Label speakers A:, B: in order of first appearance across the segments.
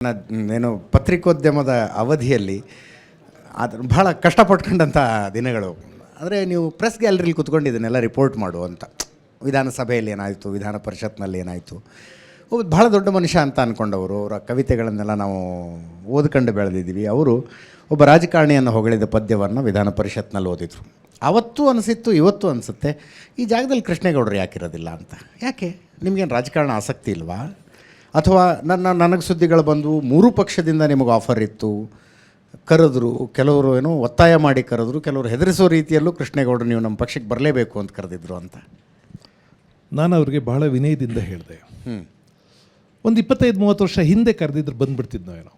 A: ಏನು ಪತ್ರಿಕೋದ್ಯಮದ ಅವಧಿಯಲ್ಲಿ ಅದು ಬಹಳ ಕಷ್ಟಪಟ್ಕೊಂಡಂಥ ದಿನಗಳು. ಅಂದರೆ ನೀವು ಪ್ರೆಸ್ ಗ್ಯಾಲರಿಲಿ ಕೂತ್ಕೊಂಡಿದ್ದನ್ನೆಲ್ಲ ರಿಪೋರ್ಟ್ ಮಾಡು ಅಂತ. ವಿಧಾನಸಭೆಯಲ್ಲಿ ಏನಾಯಿತು, ವಿಧಾನ ಪರಿಷತ್ನಲ್ಲಿ ಏನಾಯಿತು. ಒಬ್ಬ ಬಹಳ ದೊಡ್ಡ ಮನುಷ್ಯ ಅಂತ ಅಂದ್ಕೊಂಡವರು, ಅವರ ಕವಿತೆಗಳನ್ನೆಲ್ಲ ನಾವು ಓದ್ಕೊಂಡು ಬೆಳೆದಿದ್ದೀವಿ. ಅವರು ಒಬ್ಬ ರಾಜಕಾರಣಿಯನ್ನು ಹೊಗಳಿದ ಪದ್ಯವನ್ನು ವಿಧಾನ ಪರಿಷತ್ನಲ್ಲಿ ಓದಿದರು. ಅವತ್ತು ಅನಿಸಿತ್ತು, ಇವತ್ತು ಅನಿಸುತ್ತೆ, ಈ ಜಾಗದಲ್ಲಿ ಕೃಷ್ಣೇಗೌಡರು ಯಾಕಿರೋದಿಲ್ಲ ಅಂತ. ಯಾಕೆ ನಿಮಗೇನು ರಾಜಕಾರಣ ಆಸಕ್ತಿ ಇಲ್ವಾ? ಅಥವಾ ನನಗೆ ಸುದ್ದಿಗಳು ಬಂದು 3 ಪಕ್ಷದಿಂದ ನಿಮಗೆ ಆಫರ್ ಇತ್ತು, ಕರೆದ್ರು, ಕೆಲವರು ಏನೋ ಒತ್ತಾಯ ಮಾಡಿ ಕರೆದ್ರು, ಕೆಲವರು ಹೆದರಿಸೋ ರೀತಿಯಲ್ಲೂ ಕೃಷ್ಣೇಗೌಡರು ನೀವು ನಮ್ಮ ಪಕ್ಷಕ್ಕೆ ಬರಲೇಬೇಕು ಅಂತ ಕರೆದಿದ್ರು ಅಂತ.
B: ನಾನು ಅವ್ರಿಗೆ ಬಹಳ ವಿನಯದಿಂದ ಹೇಳಿದೆ. ಒಂದು 25-30 ವರ್ಷ ಹಿಂದೆ ಕರೆದಿದ್ರು ಬಂದುಬಿಡ್ತಿದ್ನೋ ಏನೋ.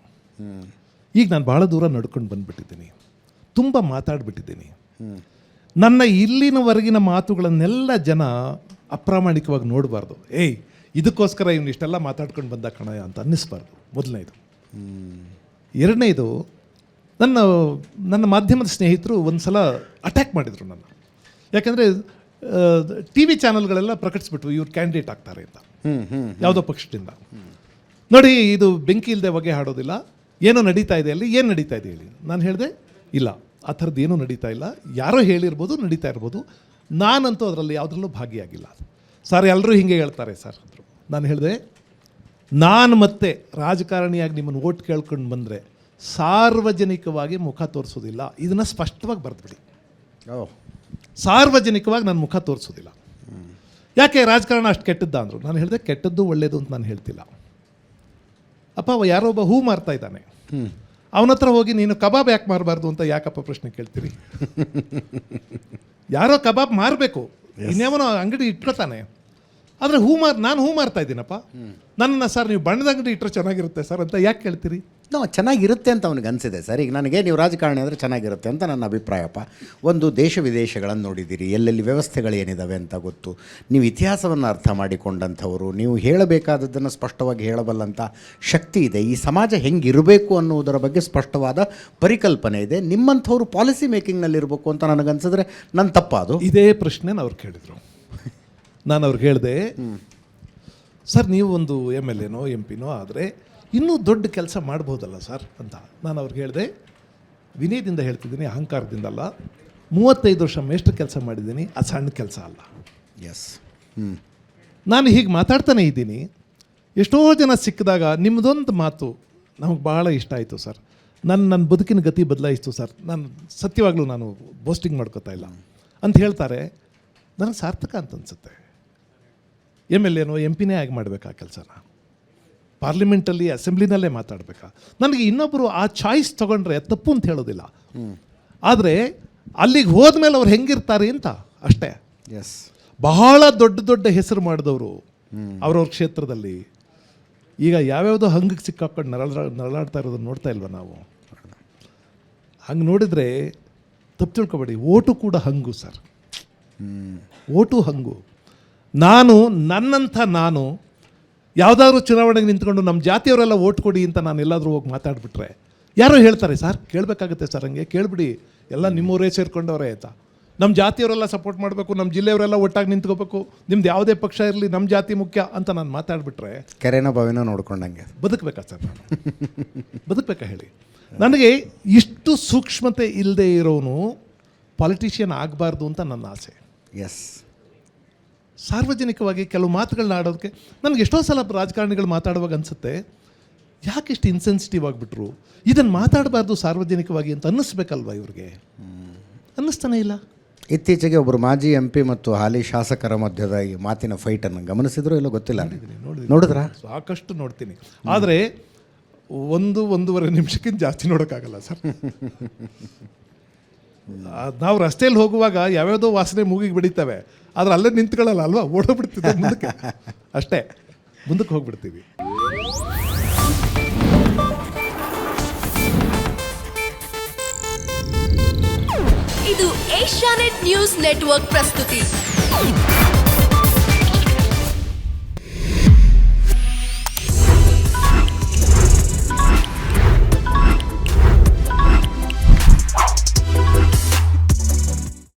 B: ಈಗ ನಾನು ಭಾಳ ದೂರ ನಡ್ಕೊಂಡು ಬಂದುಬಿಟ್ಟಿದ್ದೀನಿ, ತುಂಬ ಮಾತಾಡಿಬಿಟ್ಟಿದ್ದೀನಿ. ನನ್ನ ಇಲ್ಲಿನವರೆಗಿನ ಮಾತುಗಳನ್ನೆಲ್ಲ ಜನ ಅಪ್ರಾಮಾಣಿಕವಾಗಿ ನೋಡಬಾರ್ದು. ಇದಕ್ಕೋಸ್ಕರ ಇವನು ಇಷ್ಟೆಲ್ಲ ಮಾತಾಡ್ಕೊಂಡು ಬಂದ ಕಣಯ ಅಂತ ಅನ್ನಿಸ್ಬಾರ್ದು. ಮೊದಲನೇದು. ಎರಡನೇದು, ನನ್ನ ಮಾಧ್ಯಮದ ಸ್ನೇಹಿತರು ಒಂದು ಸಲ ಅಟ್ಯಾಕ್ ಮಾಡಿದರು ನನ್ನ. ಯಾಕೆಂದರೆ ಟಿ ವಿ ಚಾನಲ್ಗಳೆಲ್ಲ ಪ್ರಕಟಿಸ್ಬಿಟ್ವು ಇವ್ರು ಕ್ಯಾಂಡಿಡೇಟ್ ಆಗ್ತಾರೆ ಅಂತ, ಯಾವುದೋ ಪಕ್ಷದಿಂದ. ನೋಡಿ, ಇದು ಬೆಂಕಿ ಇಲ್ಲದೆ ಹೊಗೆ ಹಾಡೋದಿಲ್ಲ, ಏನೋ ನಡೀತಾ ಇದೆ ಅಲ್ಲಿ, ಏನು ನಡೀತಾ ಇದೆ ಹೇಳಿ. ನಾನು ಹೇಳಿದೆ, ಇಲ್ಲ, ಆ ಥರದ್ದು ಏನೂ ನಡೀತಾ ಇಲ್ಲ, ಯಾರೋ ಹೇಳಿರ್ಬೋದು, ನಡೀತಾ ಇರ್ಬೋದು, ನಾನಂತೂ ಅದರಲ್ಲಿ ಯಾವುದ್ರಲ್ಲೂ ಭಾಗಿಯಾಗಿಲ್ಲ. ಸರ್, ಎಲ್ಲರೂ ಹೀಗೆ ಹೇಳ್ತಾರೆ ಸರ್ ಅಂದರು. ನಾನು ಹೇಳಿದೆ, ನಾನು ಮತ್ತೆ ರಾಜಕಾರಣಿಯಾಗಿ ನಿಮ್ಮನ್ನು ಓಟ್ ಕೇಳ್ಕೊಂಡು ಬಂದರೆ ಸಾರ್ವಜನಿಕವಾಗಿ ಮುಖ ತೋರಿಸೋದಿಲ್ಲ. ಇದನ್ನು ಸ್ಪಷ್ಟವಾಗಿ ಬರೆದ್ಬಿಡಿ. ಸಾರ್ವಜನಿಕವಾಗಿ ನಾನು ಮುಖ ತೋರಿಸೋದಿಲ್ಲ. ಯಾಕೆ ರಾಜಕಾರಣ ಅಷ್ಟು ಕೆಟ್ಟದ್ದ ಅಂದರು. ನಾನು ಹೇಳಿದೆ, ಕೆಟ್ಟದ್ದು ಒಳ್ಳೆಯದು ಅಂತ ನಾನು ಹೇಳ್ತಿಲ್ಲ. ಅಪ್ಪ, ಯಾರೋ ಒಬ್ಬ ಹೂ ಮಾರ್ತಾ ಇದ್ದಾನೆ, ಅವನ ಹತ್ರ ಹೋಗಿ ನೀನು ಕಬಾಬ್ ಯಾಕೆ ಮಾರಬಾರ್ದು ಅಂತ ಯಾಕಪ್ಪ ಪ್ರಶ್ನೆ ಕೇಳ್ತೀರಿ? ಯಾರೋ ಕಬಾಬ್ ಮಾರಬೇಕು, ಇನ್ನೇವನೋ ಅಂಗಡಿ ಇಟ್ಕೊತಾನೆ. ಆದರೆ ನಾನು ಹೂ ಮಾರ್ತಾ ಇದ್ದೀನಪ್ಪ, ನನ್ನನ್ನು ಸರ್ ನೀವು ಬಣ್ಣದ ಅಂಗಡಿ ಇಟ್ಟರೆ ಚೆನ್ನಾಗಿರುತ್ತೆ ಸರ್ ಅಂತ ಯಾಕೆ ಕೇಳ್ತೀರಿ?
A: ಚೆನ್ನಾಗಿರುತ್ತೆ ಅಂತ ಅವನಿಗೆ ಅನಿಸಿದೆ ಸರ್. ಈಗ ನನಗೆ ನೀವು ರಾಜಕಾರಣಿ ಅಂದರೆ ಚೆನ್ನಾಗಿರುತ್ತೆ ಅಂತ ನನ್ನ ಅಭಿಪ್ರಾಯಪ್ಪ. ಒಂದು ದೇಶ ವಿದೇಶಗಳನ್ನು ನೋಡಿದ್ದೀರಿ, ಎಲ್ಲೆಲ್ಲಿ ವ್ಯವಸ್ಥೆಗಳು ಏನಿದ್ದಾವೆ ಅಂತ ಗೊತ್ತು, ನೀವು ಇತಿಹಾಸವನ್ನು ಅರ್ಥ ಮಾಡಿಕೊಂಡಂಥವರು, ನೀವು ಹೇಳಬೇಕಾದದ್ದನ್ನು ಸ್ಪಷ್ಟವಾಗಿ ಹೇಳಬಲ್ಲಂಥ ಶಕ್ತಿ ಇದೆ, ಈ ಸಮಾಜ ಹೆಂಗಿರಬೇಕು ಅನ್ನುವುದರ ಬಗ್ಗೆ ಸ್ಪಷ್ಟವಾದ ಪರಿಕಲ್ಪನೆ ಇದೆ. ನಿಮ್ಮಂಥವ್ರು ಪಾಲಿಸಿ ಮೇಕಿಂಗ್ನಲ್ಲಿರಬೇಕು ಅಂತ ನನಗನ್ಸಿದ್ರೆ ನನ್ನ ತಪ್ಪ ಅದು?
B: ಇದೇ ಪ್ರಶ್ನೆ ಅವ್ರು ಕೇಳಿದರು. ನಾನು ಅವ್ರಿಗೆ ಹೇಳಿದೆ, ಸರ್ ನೀವು ಒಂದು MLA-ನೋ MP-ನೋ ಆದರೆ ಇನ್ನೂ ದೊಡ್ಡ ಕೆಲಸ ಮಾಡ್ಬೋದಲ್ಲ ಸರ್ ಅಂತ. ನಾನು ಅವ್ರಿಗೆ ಹೇಳಿದೆ, ವಿನಯದಿಂದ ಹೇಳ್ತಿದ್ದೀನಿ, ಅಹಂಕಾರದಿಂದಲ್ಲ. 35 ವರ್ಷ ಮೇಷ್ಟ್ರ ಕೆಲಸ ಮಾಡಿದ್ದೀನಿ, ಅದು ಸಣ್ಣ ಕೆಲಸ ಅಲ್ಲ.
A: ಎಸ್.
B: ನಾನು ಹೀಗೆ ಮಾತಾಡ್ತಾನೆ ಇದ್ದೀನಿ. ಎಷ್ಟೋ ಜನ ಸಿಕ್ಕಿದಾಗ ನಿಮ್ಮದೊಂದು ಮಾತು ನಮಗೆ ಭಾಳ ಇಷ್ಟ ಆಯಿತು ಸರ್, ನನ್ನ ಬದುಕಿನ ಗತಿ ಬದಲಾಯಿಸ್ತು ಸರ್, ನಾನು ಸತ್ಯವಾಗ್ಲೂ ನಾನು ಬೋಸ್ಟಿಂಗ್ ಮಾಡ್ಕೋತಾ ಇಲ್ಲ ಅಂತ ಹೇಳ್ತಾರೆ. ನನಗೆ ಸಾರ್ಥಕ ಅಂತ ಅನಿಸುತ್ತೆ. MLA-ನೋ MP-ನೇ ಆಗಿ ಮಾಡಬೇಕಾ ಕೆಲಸನ? ಪಾರ್ಲಿಮೆಂಟಲ್ಲಿ, ಅಸೆಂಬ್ಲಿನಲ್ಲೇ ಮಾತಾಡಬೇಕಾ? ನನಗೆ ಇನ್ನೊಬ್ಬರು ಆ ಚಾಯ್ಸ್ ತೊಗೊಂಡ್ರೆ ತಪ್ಪು ಅಂತ ಹೇಳೋದಿಲ್ಲ, ಆದರೆ ಅಲ್ಲಿಗೆ ಹೋದ್ಮೇಲೆ ಅವ್ರು ಹೆಂಗಿರ್ತಾರೆ ಅಂತ ಅಷ್ಟೇ.
A: ಎಸ್.
B: ಬಹಳ ದೊಡ್ಡ ದೊಡ್ಡ ಹೆಸರು ಮಾಡಿದವರು ಅವ್ರವ್ರ ಕ್ಷೇತ್ರದಲ್ಲಿ ಈಗ ಯಾವ್ಯಾವುದೋ ಹಂಗಿಗೆ ಸಿಕ್ಕಾಕೊಂಡು ನರಳಾಡ್ತಾ ಇರೋದನ್ನು ನೋಡ್ತಾ ಇಲ್ವ ನಾವು? ಹಂಗೆ ನೋಡಿದರೆ ತಪ್ಪು ತಿಳ್ಕೊಬೇಡಿ, ಓಟು ಕೂಡ ಹಂಗು ಸರ್. ಓಟು ಹಂಗು. ನಾನು ಯಾವುದಾದ್ರೂ ಚುನಾವಣೆಗೆ ನಿಂತ್ಕೊಂಡು ನಮ್ಮ ಜಾತಿಯವರೆಲ್ಲ ಓಟ್ ಕೊಡಿ ಅಂತ ನಾನು ಎಲ್ಲಾದರೂ ಹೋಗಿ ಮಾತಾಡಿಬಿಟ್ರೆ ಯಾರೋ ಹೇಳ್ತಾರೆ, ಸರ್ ಕೇಳಬೇಕಾಗುತ್ತೆ ಸರ್, ಹಂಗೆ ಕೇಳಿಬಿಡಿ, ಎಲ್ಲ ನಿಮ್ಮವರೇ ಸೇರ್ಕೊಂಡವರೇ ಆಯಿತಾ, ನಮ್ಮ ಜಾತಿಯವರೆಲ್ಲ ಸಪೋರ್ಟ್ ಮಾಡಬೇಕು, ನಮ್ಮ ಜಿಲ್ಲೆಯವರೆಲ್ಲ ಒಟ್ಟಾಗಿ ನಿಂತ್ಕೋಬೇಕು, ನಿಮ್ದು ಯಾವುದೇ ಪಕ್ಷ ಇರಲಿ ನಮ್ಮ ಜಾತಿ ಮುಖ್ಯ ಅಂತ ನಾನು ಮಾತಾಡಿಬಿಟ್ರೆ
A: ಕೆರೆನ ಬಾವಿನ ನೋಡ್ಕೊಂಡಂಗೆ
B: ಬದುಕಬೇಕಾ ಸರ್? ನಾನು ಬದುಕಬೇಕಾ ಹೇಳಿ? ನನಗೆ ಇಷ್ಟು ಸೂಕ್ಷ್ಮತೆ ಇಲ್ಲದೆ ಇರೋನು ಪಾಲಿಟಿಷಿಯನ್ ಆಗಬಾರ್ದು ಅಂತ ನನ್ನ ಆಸೆ.
A: ಎಸ್.
B: ಸಾರ್ವಜನಿಕವಾಗಿ ಕೆಲವು ಮಾತುಗಳನ್ನ ಆಡೋದಕ್ಕೆ ನನಗೆ ಎಷ್ಟೋ ಸಲ ರಾಜಕಾರಣಿಗಳು ಮಾತಾಡುವಾಗ ಅನಿಸುತ್ತೆ, ಯಾಕೆ ಇಷ್ಟು ಇನ್ಸೆನ್ಸಿಟಿವ್ ಆಗಿಬಿಟ್ರು, ಇದನ್ನು ಮಾತಾಡಬಾರ್ದು ಸಾರ್ವಜನಿಕವಾಗಿ ಅಂತ ಅನ್ನಿಸ್ಬೇಕಲ್ವ ಇವ್ರಿಗೆ? ಅನ್ನಿಸ್ತಾನೆ ಇಲ್ಲ.
A: ಇತ್ತೀಚೆಗೆ ಒಬ್ಬರು ಮಾಜಿ MP ಮತ್ತು ಹಾಲಿ ಶಾಸಕರ ಮಧ್ಯದ ಈ ಮಾತಿನ ಫೈಟನ್ನು ಗಮನಿಸಿದ್ರು ಇಲ್ಲೋ ಗೊತ್ತಿಲ್ಲ. ನೋಡಿದ್ರಾ?
B: ಸಾಕಷ್ಟು ನೋಡ್ತೀನಿ, ಆದರೆ 1-1.5 ನಿಮಿಷಕ್ಕಿಂತ ಜಾಸ್ತಿ ನೋಡೋಕ್ಕಾಗಲ್ಲ ಸರ್. ನಾವು ರಸ್ತೆಯಲ್ಲಿ ಹೋಗುವಾಗ ಯಾವ್ಯಾವುದೋ ವಾಸನೆ ಮೂಗಿಗೆ ಬಿಡಿತವೆ, ಆದರೆ ಅಲ್ಲೇ ನಿಂತ್ಕೊಳ್ಳಲ್ಲ ಅಲ್ವಾ, ಓಡೋಗ್ಬಿಡ್ತೀವಿ ಮುಂದಕ್ಕೆ, ಅಷ್ಟೇ ಮುಂದಕ್ಕೆ ಹೋಗ್ಬಿಡ್ತೀವಿ.
C: ಇದು ಏಷ್ಯಾನೆಟ್ ನ್ಯೂಸ್ ನೆಟ್ವರ್ಕ್ ಪ್ರಸ್ತುತಿ.